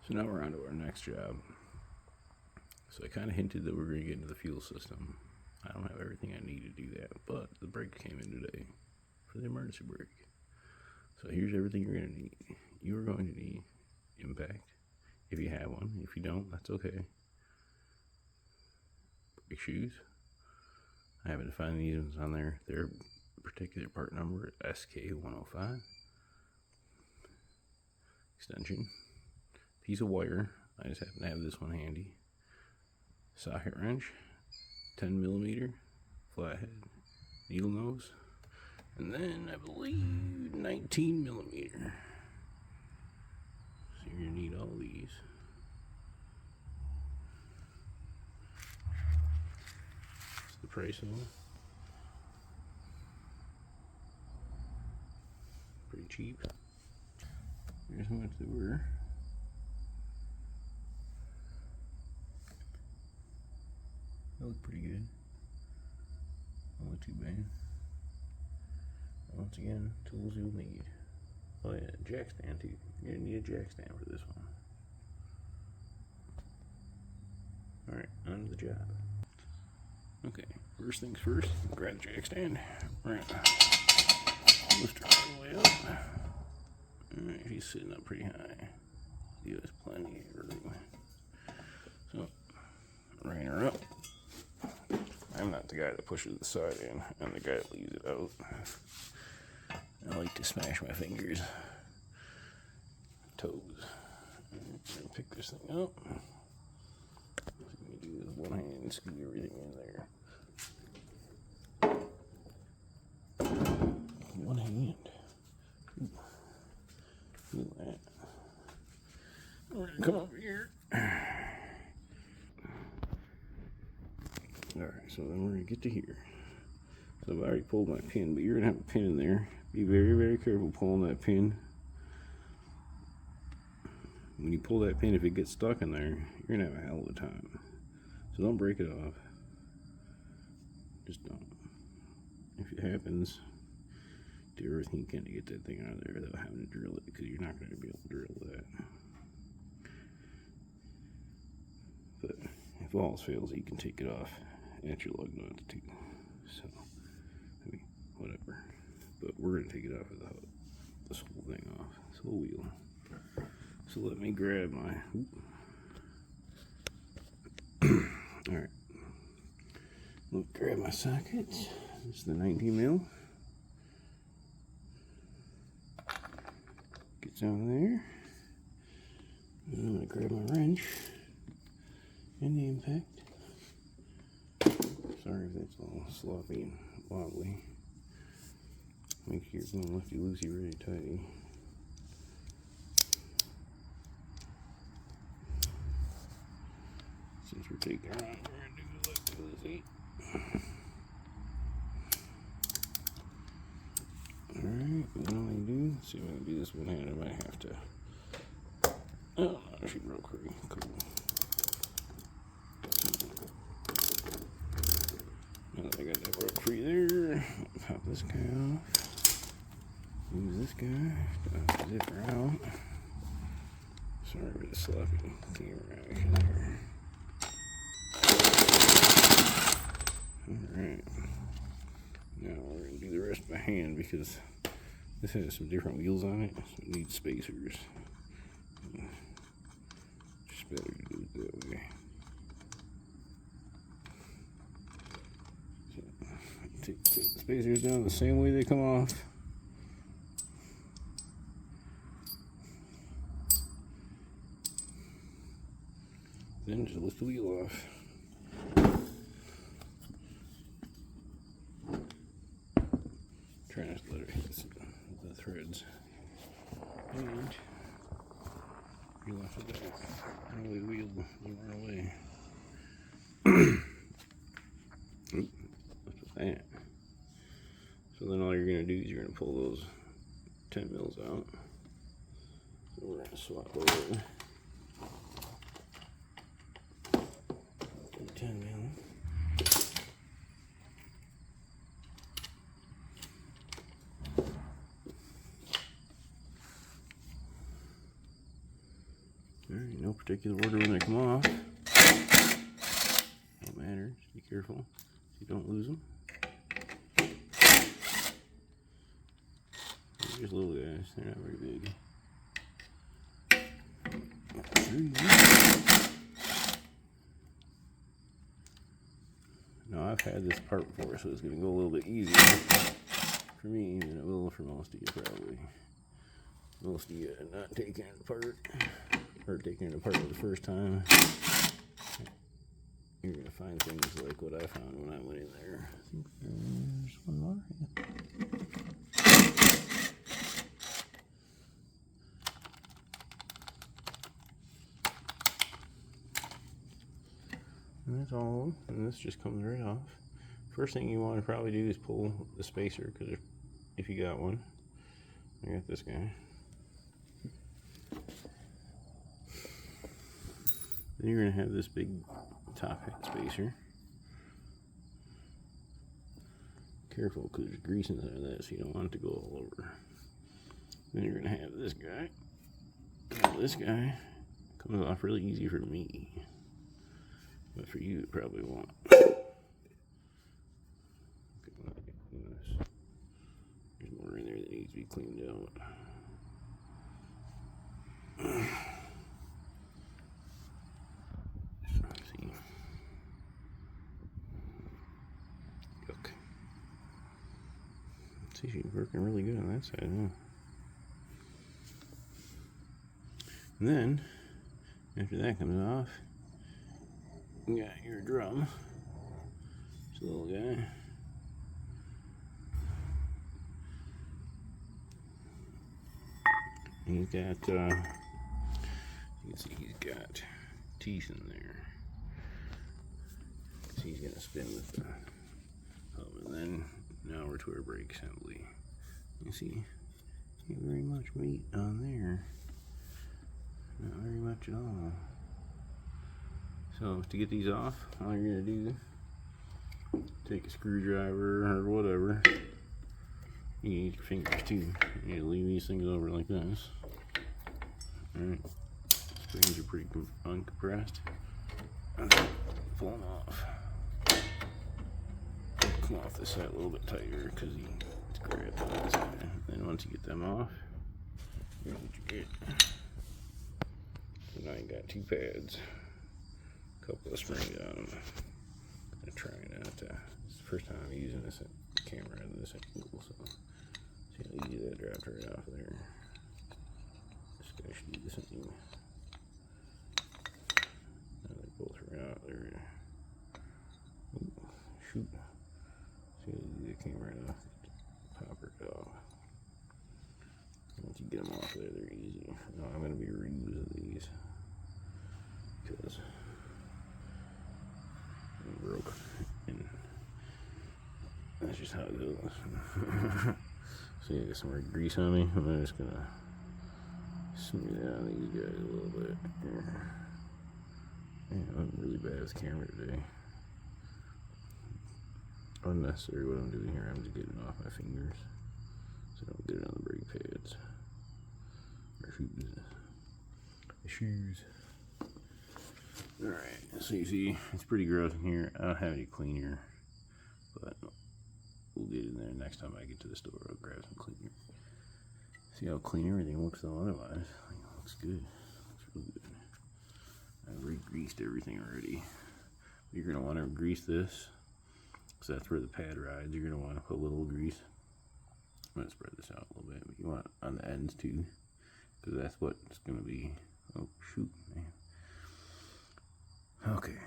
So now we're on to our next job. So I kind of hinted that we're going to get into the fuel system. I don't have everything I need to do that, but the brake came in today for the emergency brake. So here's everything you're going to need. You are going to need impact, if you have one. If you don't, that's okay. Brake shoes. I happen to find these ones on there. Their particular part number is SK105. Extension. Piece of wire. I just happen to have this one handy. Socket wrench. 10 millimeter. Flathead. Needle nose. And then I believe 19 millimeter. So you're going to need all these. That's the price of them. Pretty cheap. Here's how much they were. They look pretty good. Not too bad. Once again, tools you'll need. Oh yeah, jack stand too. You're gonna need a jack stand for this one. Alright, on to the job. Okay, first things first, grab the jack stand. We're gonna lift her all the way up. Alright, she's sitting up pretty high. Give us plenty of room. So, rain her up. I'm not the guy that pushes the side in, I'm the guy that leaves it out. I like to smash my fingers, toes. And pick this thing up. So you do this one hand and scoot everything in there. One hand. Ooh, that. We're gonna come over here. Alright, so then we're gonna get to here. So I've already pulled my pin, but you're gonna have a pin in there. Be very, very careful pulling that pin. When you pull that pin, if it gets stuck in there, you're gonna have a hell of a time. So don't break it off. Just don't. If it happens, do everything you can to get that thing out of there without having to drill it, because you're not gonna be able to drill that. But if all else fails, you can take it off at your lug nuts too. So, I mean, whatever. But we're gonna take it off of this whole thing off, this whole wheel. So let me grab my. Alright. Let me grab my sockets. This is the 19 mil. Gets on there. And I'm gonna grab my wrench and the impact. Sorry if that's a little sloppy and wobbly. Make sure you're going lefty-loosey really tighty. Since we're taking her out, we're going to do lefty-loosey. Alright, what do I do? Let's see if I can do this one-handed. I might have to. Oh, no, she broke free. Cool. Now that I got that broke free there, I'll pop this guy off. Use this guy to zip her out. Sorry for the sloppy camera action there. Alright. Now we're going to do the rest by hand because this has some different wheels on it, so it needs spacers. Just better to do it that way. So, take the spacers down the same way they come off. Then just lift the wheel off. Try not to let it hit the threads. And you off of that. That way the wheel won't run away. Oop, look at that. So then all you're going to do is you're going to pull those 10 mils out. So we're going to swap over. 10 mil. Alright, no particular order when they come off. Don't matter, just be careful so you don't lose them. They're just little guys, they're not very big. Now I've had this part before, so it's going to go a little bit easier for me than it will for most of you probably. Most of you not taking it apart, or taking it apart for the first time, you're going to find things like what I found when I went in there. I think there's one more. Yeah. And that's all, and this just comes right off. First thing you want to probably do is pull the spacer, because if you got one, I got this guy. Then you're going to have this big top hat spacer. Careful, because there's grease inside this, you don't want it to go all over. Then you're going to have this guy. Now this guy comes off really easy for me, but for you it probably won't. There's more in there that needs to be cleaned out. See. Look. See, she's working really good on that side, huh? And then, after that comes off, you got your drum. This little guy. He's got, you can see he's got teeth in there. So he's going to spin with the hub. And then, now we're to our brake assembly. You see, not very much meat on there. Not very much at all. So, to get these off, all you're going to do, take a screwdriver or whatever. You need your fingers too. You need to leave these things over like this. Alright. Springs are pretty uncompressed. And then pull them off. Come off this side a little bit tighter because it's grabbed on this side. Then once you get them off, here's what you get. So now you got two pads. A couple of springs on them. I'm trying not to. It's the first time I'm using this camera at this angle, so see how easy that dropped right off there. This guy should do the same. Now they're both right out there. Ooh, shoot. See how easy the camera right off. Pop it off. Once you get them off there, they're easy. Now I'm going to be reusing these because they broke. And that's just how it goes. See, I got some more grease on me. I'm just gonna smear that on these guys a little bit. Man, I'm really bad with camera today. Unnecessary what I'm doing here. I'm just getting it off my fingers so I don't get it on the brake pads or shoes. Alright, so you see, it's pretty gross in here. I don't have any cleaner, but we'll get in there next time I get to the store. I'll grab some cleaner. See how clean everything looks though otherwise. It looks good. Looks real good. I've re-greased everything already. You're going to want to grease this because that's where the pad rides. You're going to want to put a little grease. I'm going to spread this out a little bit, but you want it on the ends too because that's what it's going to be. Oh shoot, man. Okay.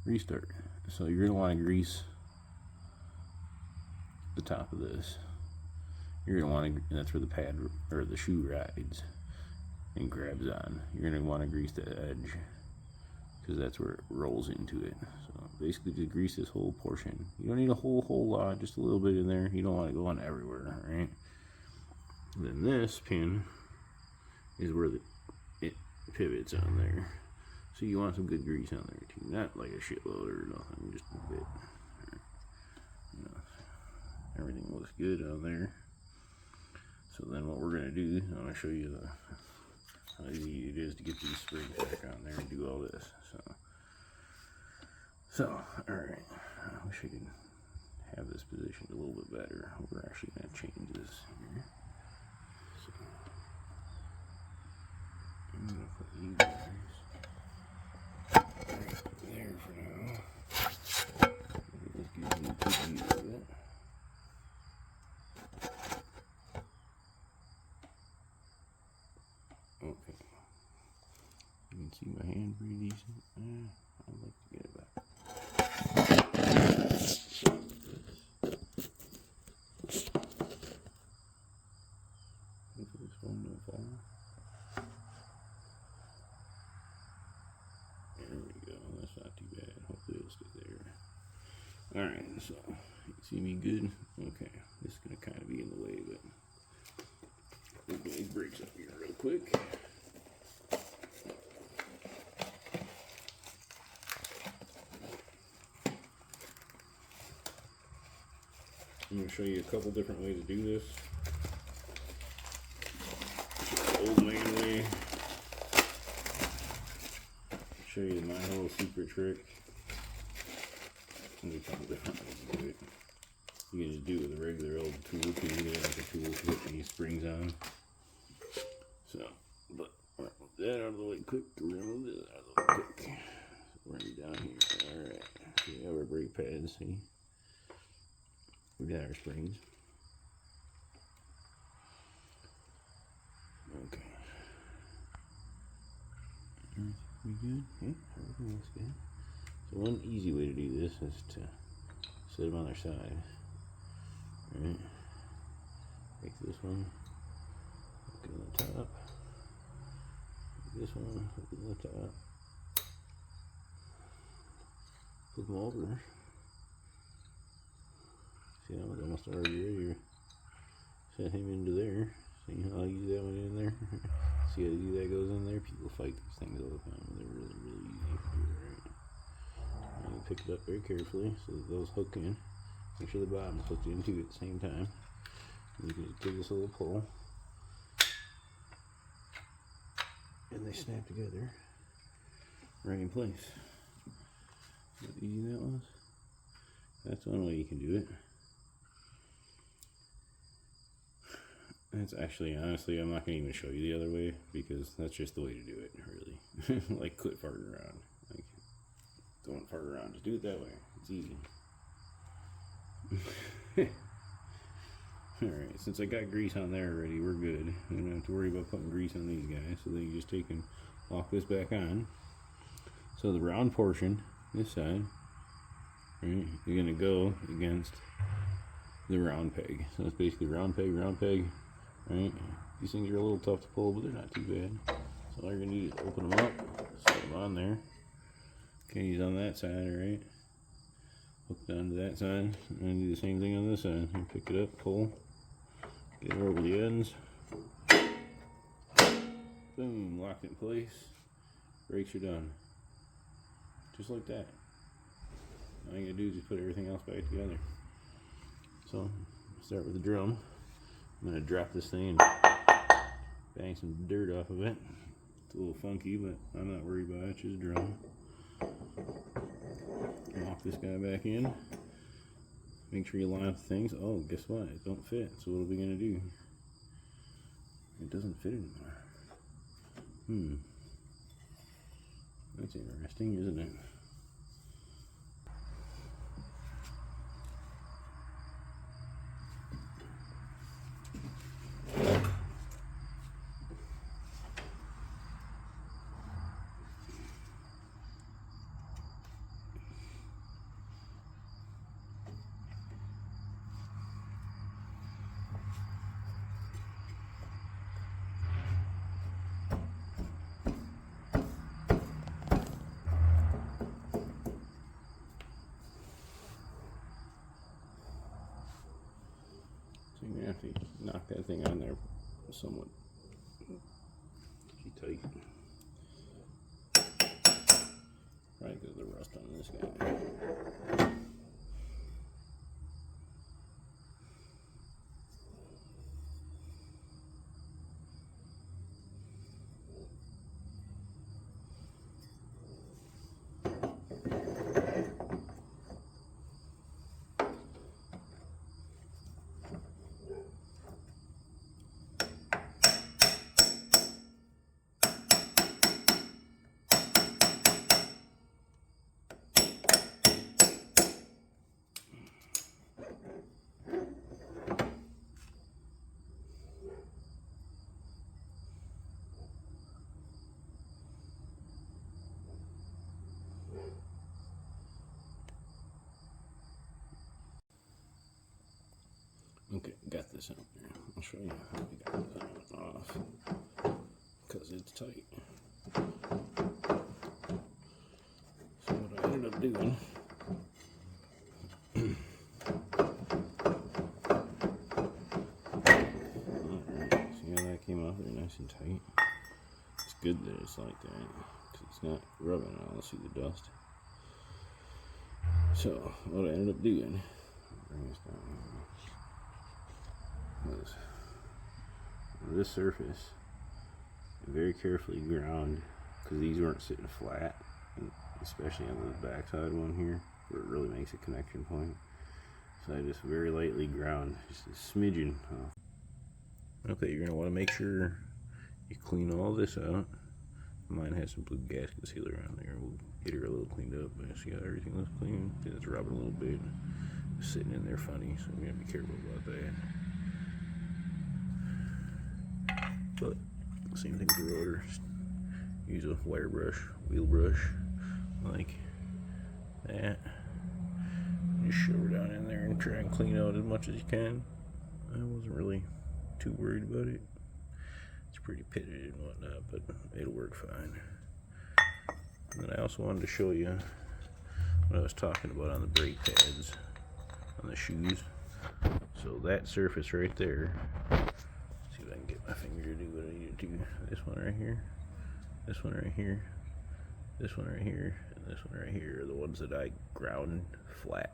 Restart. So you're going to want to grease the top of this. You're going to want to, that's where the pad or the shoe rides and grabs on. You're going to want to grease the edge because that's where it rolls into it. So basically just grease this whole portion. You don't need a whole lot, just a little bit in there. You don't want to go on everywhere, right? And then this pin is where it pivots on there. So you want some good grease on there too. Not like a shitload or nothing, just a bit. You know, everything looks good on there. So then what we're going to do, I'm going to show you how easy it is to get these springs back on there and do all this. So alright, I wish I could have this positioned a little bit better. We're actually going to change this here. So I'm going to put you guys right there for now. Just give you a good view of it. Okay. You can see my hand pretty decent. I'd like to get it back. Hopefully this phone don't fall. There we go. That's not too bad. Hopefully it'll stay there. Alright, so you can see me good? Okay. This is going to kind of be in the way, but we'll get these brakes up here real quick. I'm going to show you a couple different ways to do this. The old man way. Show you my whole secret trick. There's a couple different ways to do it. You can just do it with a regular old tool too. You can have like a tool to put these springs on. So, but remove that out of the way quick. Remove this out of the way quick. So bring it down here. Alright. So we have our brake pads, see? We got our springs. Okay. We good? Yeah, everything looks good. So one easy way to do this is to set them on their side. Alright. Take this one, hook it on the top. Take this one, hook it on the top. Flip them over. See, I was almost already ready to set him into there. See how easy that went in there? See how easy that goes in there? People fight these things all the time. They're really, really easy to do, right? And you pick it up very carefully so that those hook in. Make sure the bottom's hooked into it at the same time. And you can just give this a little pull. And they snap together right in place. See how easy that was? That's one way you can do it. That's actually, honestly, I'm not going to even show you the other way because that's just the way to do it, really. Like, quit farting around. Like, don't fart around. Just do it that way. It's easy. Alright, since I got grease on there already, we're good. We don't have to worry about putting grease on these guys. So then you just take and lock this back on. So the round portion, this side, right, you're going to go against the round peg. So it's basically round peg, right? These things are a little tough to pull, but they're not too bad. So all you're going to do is open them up, set them on there. Okay, he's on that side, right? Hook down to that side, and do the same thing on this side. You pick it up, pull, get it over the ends. Boom, locked in place. Brakes are done. Just like that. All you gotta do is just put everything else back together. So, start with the drum. I'm gonna drop this thing and bang some dirt off of it. It's a little funky, but I'm not worried about it. It's just a drum. Lock this guy back in. Make sure you line up the things. Oh, guess what? It don't fit. So what are we gonna do? It doesn't fit anymore. That's interesting, isn't it? So you're going to have to knock that thing on there somewhat tight. Probably because of the rust on this guy. Okay, got this out there. I'll show you how we got that off because it's tight. So what I ended up doing, alright, see how that came off there nice and tight? It's good that it's like that because it's not rubbing. I'll see the dust. So what I ended up doing, bring this down here, was this surface very carefully ground because these weren't sitting flat, and especially on the backside one here where it really makes a connection point. So I just very lightly ground just a smidgen off. Okay, you're gonna want to make sure you clean all this out. Mine has some blue gasket sealer on there. We'll get her a little cleaned up. But see how everything looks clean? See, it's rubbing a little bit. It's sitting in there funny, so we gotta be careful about that. But same thing with the rotor. Just use a wire brush, wheel brush, like that. Just shove her down in there and try and clean out as much as you can. I wasn't really too worried about it. It's pretty pitted and whatnot, but it'll work fine. And then I also wanted to show you what I was talking about on the brake pads on the shoes. So that surface right there, see if I can get my finger to do what I need to do. This one right here, this one right here, this one right here, and this one right here are the ones that I ground flat.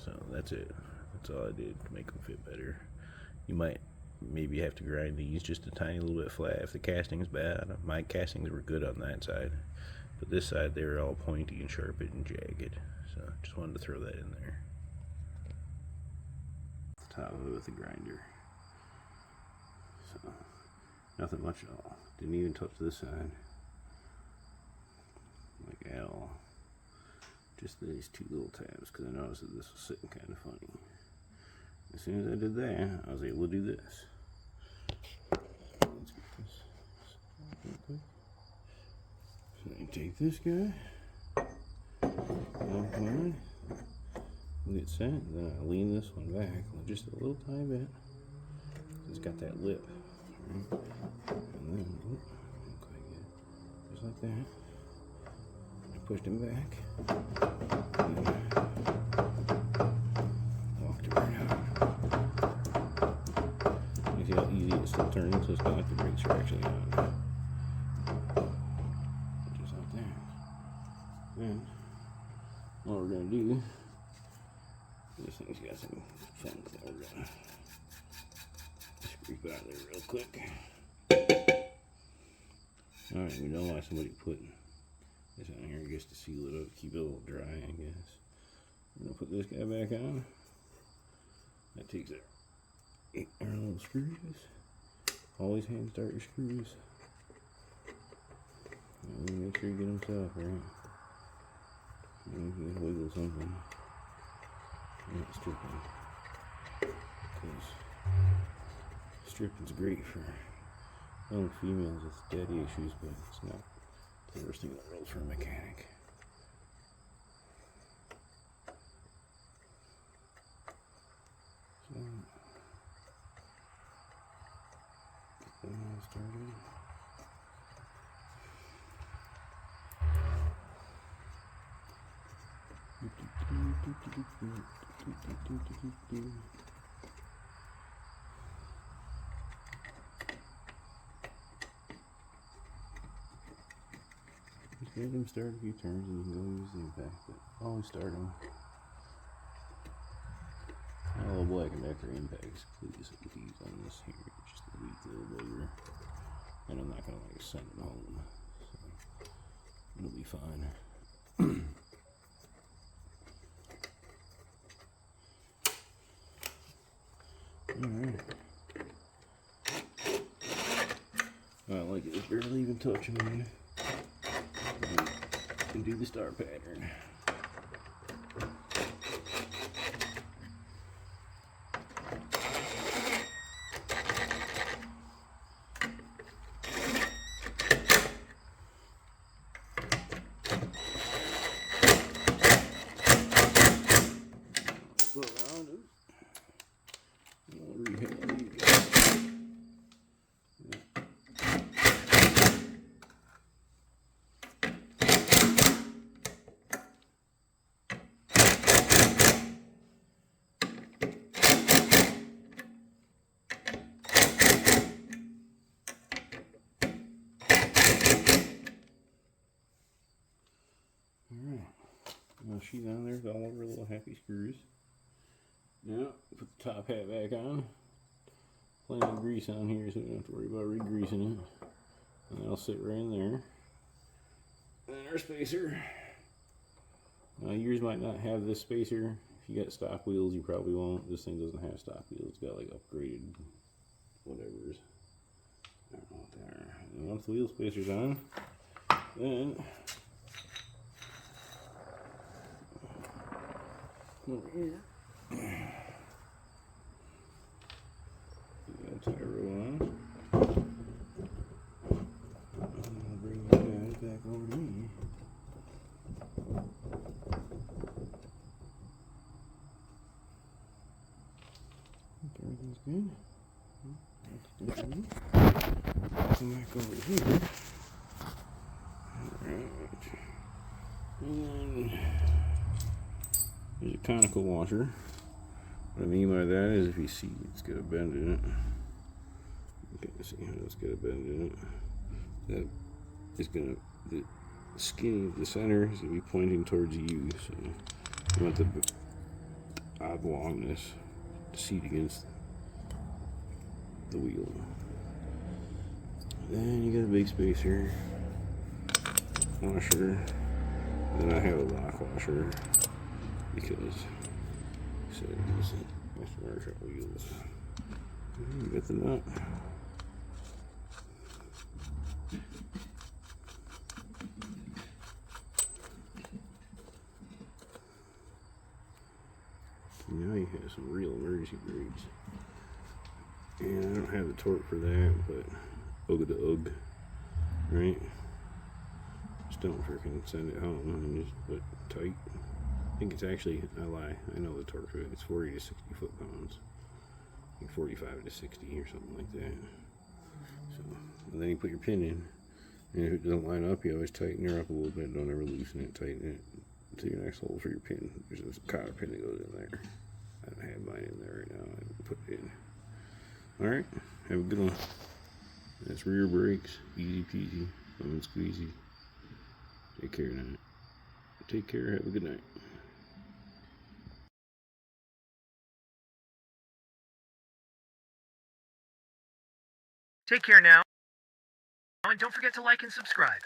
So that's it. That's all I did to make them fit better. You might maybe have to grind these just a tiny little bit flat if the casting's bad. My castings were good on that side, but this side they were all pointy and sharp and jagged. So just wanted to throw that in there. Top of it with the grinder. So nothing much at all. Didn't even touch this side, like at all. Just these two little tabs because I noticed that this was sitting kind of funny. As soon as I did that, I was able to do this. Let's get this real quick. So you take this guy, we'll get set, then I lean this one back just a little tiny bit. It's got that lip, right? And then, just like that. I pushed him back. See how easy it's still turning, so it's not like the brakes are actually on. Just like that. And what we're going to do, this thing's got some funk that we're going to scrape out of there real quick. Alright, we know why somebody put this on here just to seal it up, keep it a little dry, I guess. We're going to put this guy back on. That takes it. Our little screws. Always hand start your screws. And make sure you get them tough, right? You can wiggle something. Not stripping. Because stripping's great for young females with daddy issues, but it's not the worst thing in the world for a mechanic. So, started. Just let them start a few turns and you can go use the impact, but always start them. A little Black & Decker impacts, please, with these on this here, just a weak little bugger. And I'm not gonna like send them home, so it'll be fine. Alright. I like it, it's barely even touching me. And do the star pattern. she's on there with all of her little happy screws. Now, put the top hat back on. Plenty of grease on here, so we don't have to worry about re-greasing it. And that'll sit right in there. And then our spacer. Now, yours might not have this spacer. If you got stock wheels, you probably won't. This thing doesn't have stock wheels. It's got like upgraded whatever's. I don't know what they are. And once the wheel spacer's on, then over here, you got a tie row on. And I'll bring you guys back over to me. Everything's good. Come back over here. Alright. And then there's a conical washer. What I mean by that is if you see it's got a bend in it. You can see how it's got a bend in it. That is gonna, the skinny of the center is gonna be pointing towards you. So you want the oblongness to seat against the wheel. Then you got a big spacer, washer. Then I have a lock washer because I said it's commercial wheels. You got the nut. Now you have some real emergency brakes. And I don't have the torque for that, but ugh to ugh, right? Just don't freaking send it home and just put tight. I think it's actually, I lie, I know the torque for it. It's 40 to 60 foot-pounds. I think 45 to 60 or something like that. So, and then you put your pin in, and if it doesn't line up, you always tighten her up a little bit. Don't ever loosen it, tighten it to your next hole for your pin. There's a cotter pin that goes in there. I don't have mine in there right now. I haven't put it in. Alright, have a good one. That's rear brakes, easy peasy, lemon squeezy. Take care now. Take care, have a good night. Take care now, and don't forget to like and subscribe.